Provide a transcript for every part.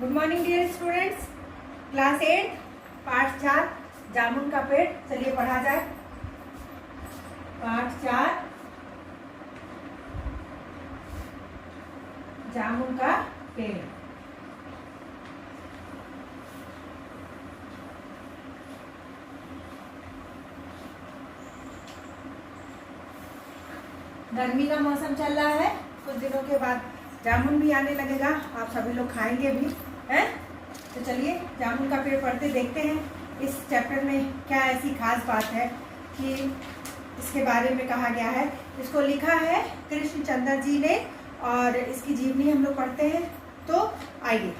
Good morning dear students. Class 8 पाठ 4 जामुन का पेड़। चलिए पढ़ा जाए। पाठ 4 जामुन का पेड़। गर्मी का मौसम चल रहा है, कुछ दिनों के बाद जामुन भी आने लगेगा, आप सभी लोग खाएंगे भी हैं। तो चलिए जामुन का पेड़ पढ़ते देखते हैं इस चैप्टर में क्या ऐसी खास बात है कि इसके बारे में कहा गया है। इसको लिखा है कृष्णचंद्र जी ने और इसकी जीवनी हम लोग पढ़ते हैं। तो आइए।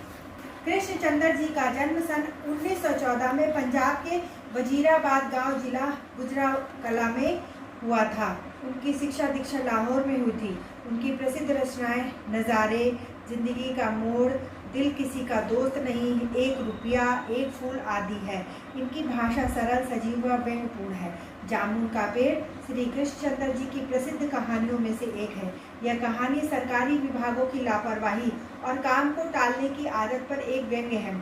कृष्णचंद्र जी का जन्म सन 1914 में पंजाब के वजीराबाद गांव जिला गुजराकला में हुआ था। उनकी शिक्षा दीक्षा लाहौर में हुई थी। उनकी प्रसिद्ध रचनाएं नज़ारे, जिंदगी का मोड़, दिल किसी का दोस्त नहीं, एक रुपया, एक फूल आदि है। इनकी भाषा सरल, सजीव व व्यंग्यपूर्ण है। जामुन का पेड़ श्री कृष्णचंद्र जी की प्रसिद्ध कहानियों में से एक है। यह कहानी सरकारी विभागों की लापरवाही और काम को टालने की आदत पर एक व्यंग्य है।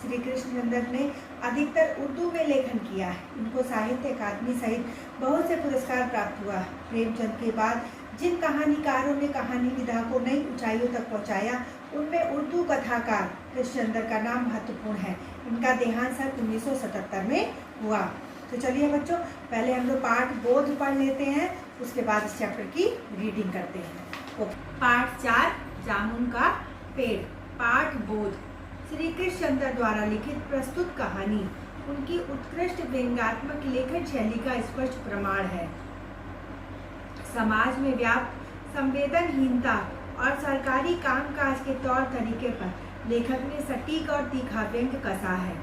श्री कृष्णचंद्र ने अधिकतर उर्दू में लेखन किया है। इनको साहित्य अकादमी सहित बहुत से पुरस्कार प्राप्त हुआ। प्रेमचंद के बाद जिन कहानीकारों ने कहानी विधा को नई ऊंचाइयों तक पहुंचाया, उनमें उर्दू कथाकार कृष्णचंद्र का नाम महत्वपूर्ण है। इनका देहांत सन 1977 में हुआ। तो चलिए बच्चों, पहले हम लोग पाठ बोध पढ़ लेते हैं, उसके बाद इस चैप्टर की रीडिंग करते हैं। पाठ 4 जामुन का पेड़। पाठ बोध। श्री कृष्णचंद्र द्वारा लिखित प्रस्तुत कहानी उनकी उत्कृष्ट व्यंग्यात्मक लेखन शैली का स्पष्ट प्रमाण है। समाज में व्याप्त संवेदनहीनता और सरकारी कामकाज के तौर तरीके पर लेखक ने सटीक और तीखा व्यंग्य कसा है।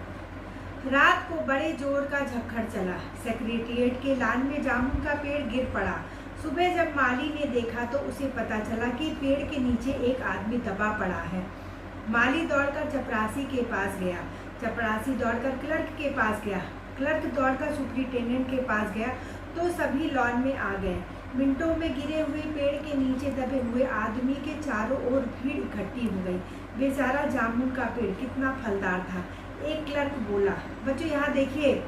रात को बड़े जोर का झक्खड़ चला। सेक्रेटेरिएट के लान में जामुन का पेड़ गिर पड़ा। सुबह जब माली ने देखा तो उसे पता चला कि पेड़ के नीचे एक आदमी दबा पड़ा है। माली दौड़कर चपरासी के पास गया। चपरासी दौड़कर क्लर्क के पास गया। क्लर्क दौड़कर सुपरिटेंडेंट के पास गया तो सभी लॉन में आ गए। मिनटों में गिरे हुए पेड़ के नीचे दबे हुए आदमी के चारों ओर भीड़ इकट्ठी हो गई। बेचारा जामुन का पेड़ कितना फलदार था। एक क्लर्क बोला, बच्चों यहाँ देखिए,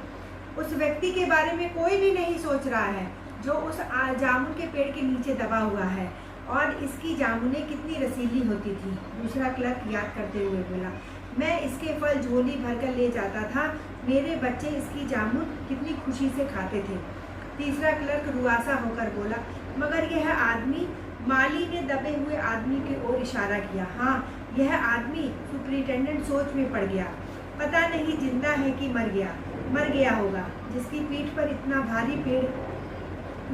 उस व्यक्ति के बारे में कोई भी नहीं सोच रहा है जो उस जामुन के पेड़ के नीचे दबा हुआ है, और इसकी जामुनें कितनी रसीली होती थी। दूसरा क्लर्क याद करते हुए बोला, मैं इसके फल झोली भरकर ले जाता था। मेरे बच्चे इसकी जामुन कितनी खुशी से खाते थे। तीसरा क्लर्क रुआसा होकर बोला, मगर यह आदमी। माली ने दबे हुए आदमी की ओर इशारा किया। हाँ, यह आदमी। सुपरिटेंडेंट सोच में पड़ गया। पता नहीं जिंदा है कि मर गया होगा। जिसकी पीठ पर इतना भारी पेड़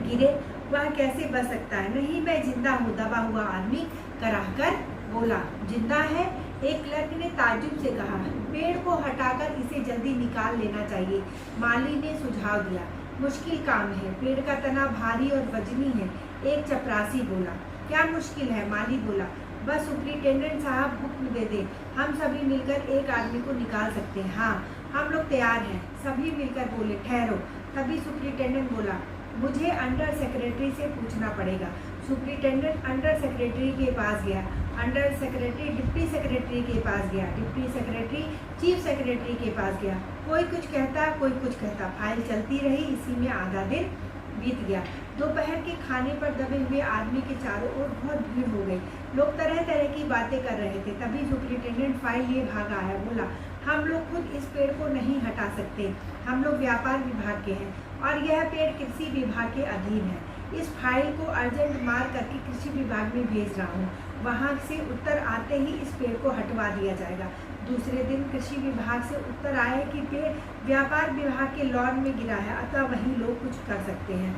गिरे वह कैसे बच सकता है। नहीं, मैं जिंदा हूँ, दबा हुआ आदमी कराहकर बोला। जिंदा है? एक क्लर्क ने ताज्जुब से कहा। पेड़ को हटाकर इसे जल्दी निकाल लेना चाहिए, माली ने सुझाव दिया। मुश्किल काम है, पेड़ का तना भारी और वजनी है। एक चपरासी बोला। क्या मुश्किल है? माली बोला, बस सुपरिटेंडेंट साहब हुक्म दे दे, हम सभी मिलकर एक आदमी को निकाल सकते हैं। हाँ, हम लोग तैयार हैं। सभी मिलकर बोले। ठहरो। तभी सुपरिटेंडेंट बोला, मुझे अंडर सेक्रेटरी से पूछना पड़ेगा। सुपरिटेंडेंट अंडर सेक्रेटरी के पास गया। अंडर सेक्रेटरी डिप्टी सेक्रेटरी के पास गया। डिप्टी सेक्रेटरी चीफ सेक्रेटरी के पास गया। कोई कुछ कहता, कोई कुछ कहता। फाइल चलती रही। इसी में आधा दिन बीत गया। दोपहर के खाने पर दबे हुए आदमी के चारों ओर बहुत भीड़ हो गई। लोग तरह तरह की बातें कर रहे थे। तभी सुपरिटेंडेंट फाइल लिए भागा आया। बोला, हम लोग खुद इस पेड़ को नहीं हटा सकते, हम लोग व्यापार विभाग के हैं और यह पेड़ कृषि विभाग के अधीन है। इस फाइल को अर्जेंट मार करके कृषि विभाग में भेज रहा हूँ। वहाँ से उत्तर आते ही इस पेड़ को हटवा दिया जाएगा। दूसरे दिन कृषि विभाग से उत्तर आया कि पेड़ व्यापार विभाग के लॉन में गिरा है, अतः वहीं लोग कुछ कर सकते हैं।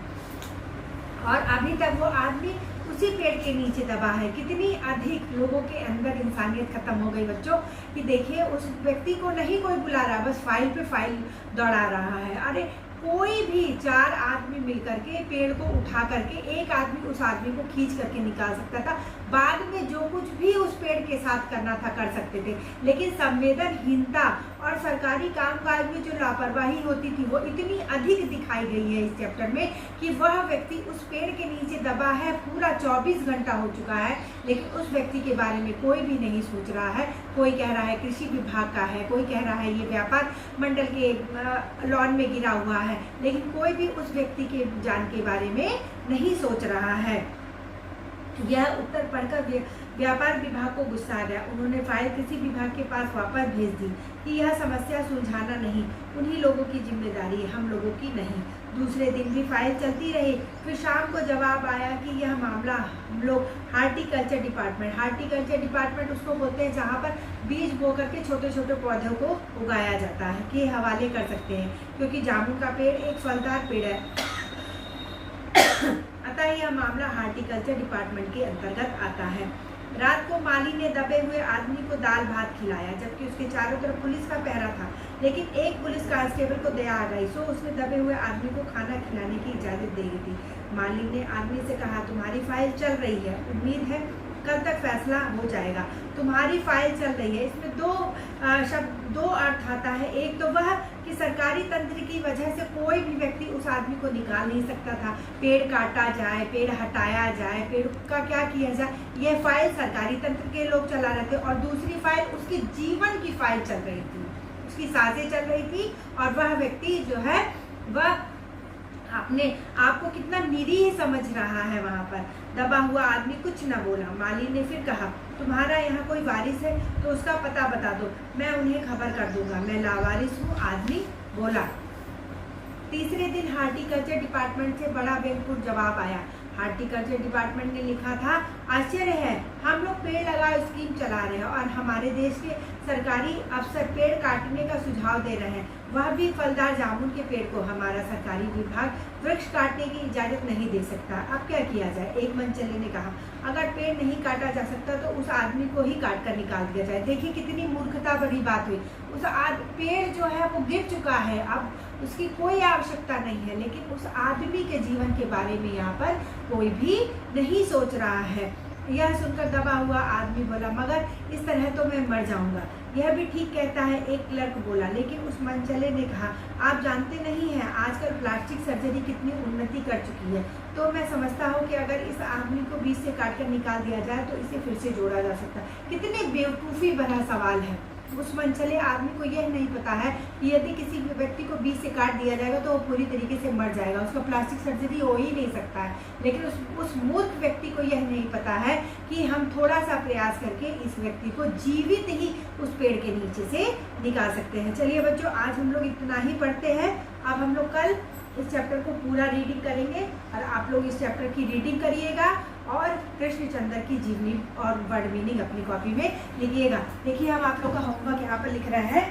और अभी तक वो आदमी उसी पेड़ के नीचे दबा है। कितनी अधिक लोगों के अंदर इंसानियत खत्म हो गई बच्चों, कि देखिए उस व्यक्ति को नहीं कोई बुला रहा, बस फाइल पे फाइल दौड़ा रहा है। अरे कोई भी 4 आदमी मिलकर के पेड़ को उठा करके एक आदमी उस आदमी को खींच करके निकाल सकता था। बाद में जो कुछ भी उस पेड़ के साथ करना था कर सकते थे, लेकिन संवेदनहीनता और सरकारी कामकाज में जो लापरवाही होती थी वो इतनी अधिक दिखाई गई है इस चैप्टर में कि वह व्यक्ति उस पेड़ के नीचे दबा है, पूरा 24 घंटा हो चुका है, लेकिन उस व्यक्ति के बारे में कोई भी नहीं सोच रहा है। कोई कह रहा है कृषि विभाग का है, कोई कह रहा है ये व्यापार मंडल के लॉन में गिरा हुआ है, लेकिन कोई भी उस व्यक्ति के जान के बारे में नहीं सोच रहा है। यह उत्तर पढ़कर व्यापार विभाग को गुस्सा आ गया। उन्होंने फाइल कृषि विभाग के पास वापस भेज दी कि यह समस्या सुलझाना नहीं उन्हीं लोगों की जिम्मेदारी है, हम लोगों की नहीं। दूसरे दिन भी फाइल चलती रही। फिर शाम को जवाब आया कि यह मामला हम लोग हार्टिकल्चर डिपार्टमेंट उसको बोलते हैं जहाँ पर बीज बो करके छोटे छोटे पौधों को उगाया जाता है, के हवाले कर सकते हैं, क्योंकि जामुन का पेड़ एक फलदार पेड़ है। अतः यह मामला हार्टिकल्चर डिपार्टमेंट के अंतर्गत आता है। रात को माली ने दबे हुए आदमी को दाल भात खिलाया, जबकि उसके चारों तरफ पुलिस का पहरा था, लेकिन एक पुलिस कांस्टेबल को दया आ गई, सो उसने दबे हुए आदमी को खाना खिलाने की इजाजत दे दी थी। माली ने आदमी से कहा, तुम्हारी फाइल चल रही है, उम्मीद है कल तक फैसला हो जाएगा। तुम्हारी फाइल चल रही है, इसमें दो अर्थ आता है। एक तो वह कि सरकारी तंत्र की वजह से कोई भी व्यक्ति उस आदमी को निकाल नहीं सकता था, पेड़ काटा जाए, पेड़ हटाया जाए, पेड़ का क्या किया जाए, यह फाइल सरकारी तंत्र के लोग चला रहे थे। और दूसरी फाइल उसके जीवन की फाइल चल रही थी, उसकी सांसें चल रही थी, और वह व्यक्ति जो है वह अपने आप को कितना निरीह समझ रहा है। वहाँ पर दबा हुआ आदमी कुछ न बोला। माली ने फिर कहा, तुम्हारा यहाँ कोई वारिस है तो उसका पता बता दो, मैं उन्हें खबर कर दूंगा, मैं लावारिस हूँ, आदमी बोला। तीसरे दिन हार्टिकल्चर डिपार्टमेंट से बड़ा बेगपुर जवाब आया। हार्टिकल्चर डिपार्टमेंट ने लिखा था, आश्चर्य है, हम लोग पेड़ लगाओ स्कीम चला रहे हैं और हमारे देश के सरकारी अफसर पेड़ काटने का सुझाव दे रहे हैं, वह भी फलदार जामुन के पेड़ को। हमारा सरकारी विभाग वृक्ष काटने की इजाजत नहीं दे सकता, अब क्या किया जाए? एक मनचले ने कहा, अगर पेड़ नहीं काटा जा सकता तो उस आदमी को ही काट कर निकाल दिया जाए। देखिए कितनी मूर्खता भरी बात हुई। उस पेड़ जो है वो गिर चुका है, अब उसकी कोई आवश्यकता नहीं है, लेकिन उस आदमी के जीवन के बारे में यहाँ पर कोई भी नहीं सोच रहा है। यह सुनकर दबा हुआ आदमी बोला, मगर इस तरह तो मैं मर जाऊंगा। यह भी ठीक कहता है, एक क्लर्क बोला। लेकिन उस मनचले ने कहा, आप जानते नहीं हैं आजकल प्लास्टिक सर्जरी कितनी उन्नति कर चुकी है, तो मैं समझता हूँ कि अगर इस आदमी को बीच से काट कर निकाल दिया जाए तो इसे फिर से जोड़ा जा सकता है। कितने बेवकूफ़ी भरा सवाल है। उस मनचले आदमी को यह नहीं पता है कि यदि किसी व्यक्ति को बीच से काट दिया जाएगा तो वो पूरी तरीके से मर जाएगा, उसका प्लास्टिक सर्जरी हो ही नहीं सकता है। लेकिन उस मूर्ख व्यक्ति को यह नहीं पता है कि हम थोड़ा सा प्रयास करके इस व्यक्ति को जीवित ही उस पेड़ के नीचे से निकाल सकते हैं। चलिए बच्चों, आज हम लोग इतना ही पढ़ते हैं। अब हम लोग कल इस चैप्टर को पूरा रीडिंग करेंगे और आप लोग इस चैप्टर की रीडिंग करिएगा और कृष्णचंद्र की जीवनी और वर्ड मीनिंग अपनी कॉपी में लिखिएगा। देखिए हम आप लोग का होमवर्क यहाँ पर लिख रहे हैं।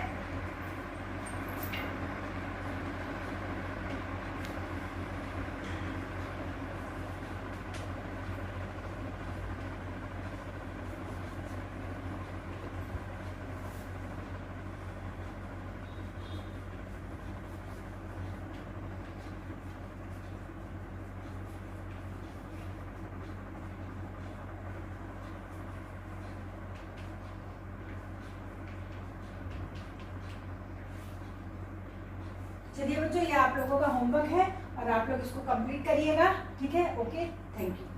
चलिए बच्चों, ये आप लोगों का होमवर्क है और आप लोग इसको कंप्लीट करिएगा, ठीक है? Okay, thank you.